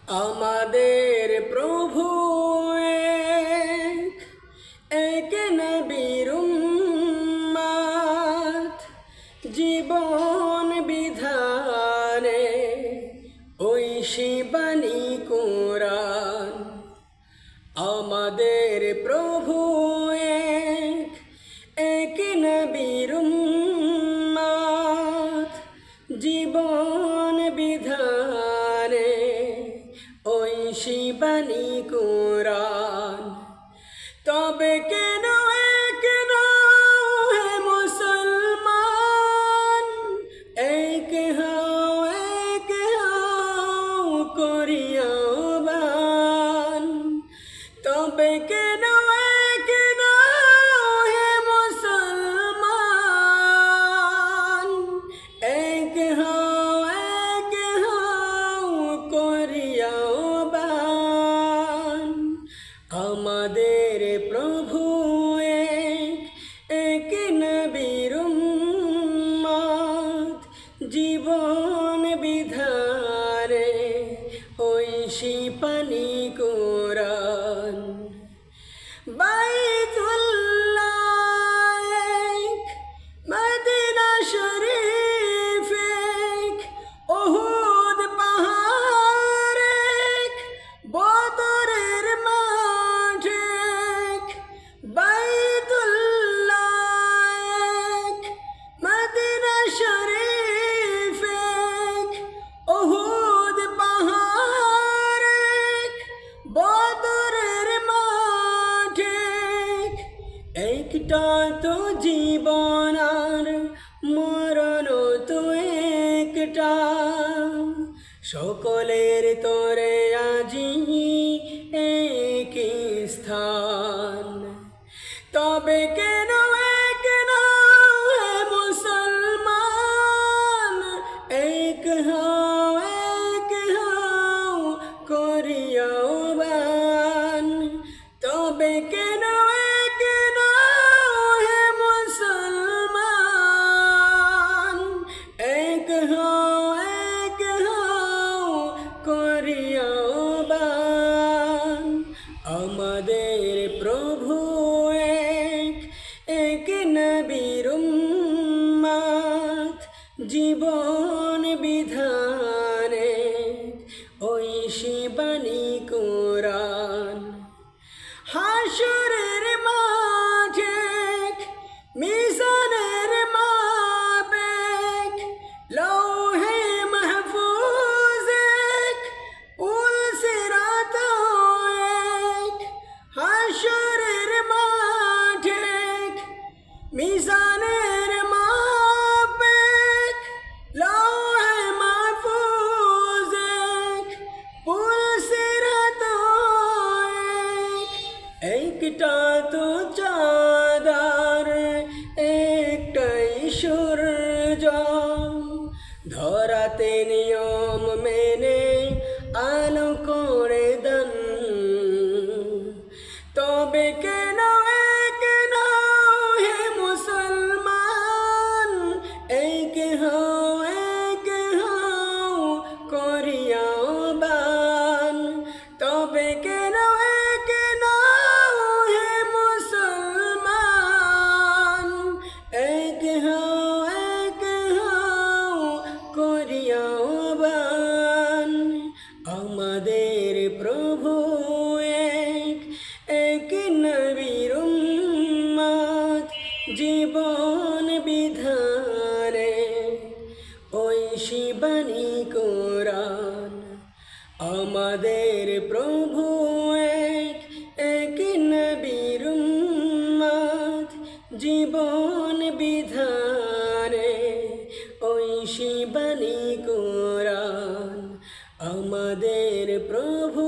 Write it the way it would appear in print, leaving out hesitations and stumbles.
আমাদের প্রভু এক নবীর উম্মত, জীবন বিধানে ঐশী বাণী কোরআন। আমাদের প্রভু এক নবীর উম্মত, জীবন বিধানে ঐশী বাণী কোরআন। তবে কেন কেন হে মুসলমান, এক হও করিয়া বান। তবে কেন কেন হে মুসলমান, এক হও করিয়া বান। আমাদের প্রভু এক নবীর উম্মত, জীবন বিধানে ঐশী বাণী কোরআন। বাইতুল্লাহ মদিনা শরীফ, উহুদ পাহাড়, বদরের মাঠ। বাইতুল্লাহ মদিনা শরীফ, উহুদ পাহাড়, বদরের মাঠ। একটা তো জীবন আর মরণ তো একটা, সকলের তোরে আজি এক স্থান। তবে কেন কেন হে মুসলমান, এক হও করিয়া বান। তবে কেন কেন হে মুসলমান, এক হও করিয়া বান। আমাদের প্রভু এক নবীর উম্মত, জীবন বিধানে ঐশী বাণী কোরআন। হাসরের মাঠে মিজানের মাপেক, লৌহে মাহফুজ পুল সিরাত এক। হাসরের মাঠে মিজানের মাপেক, লৌহে মাহফুজ পুল সিরাত এক। একটা তো চাঁদার একটাই সূর্য, ধরাতে নিয়ম মেনে আলো করে দেন। তবে কেন কেন হে মুসলমান, এক হও করিয়া বান। তবে কেন কেন হে মুসলমান, এক হও করিয়া বান। আমাদের প্রভু এক নবীর উম্মত, জীবন বিধানে ঐশী বাণী কোরআন। আমাদের প্রভু এক নবীর উম্মত, জীবন বিধানে ঐশী বাণী কোরআন। আমাদের প্রভু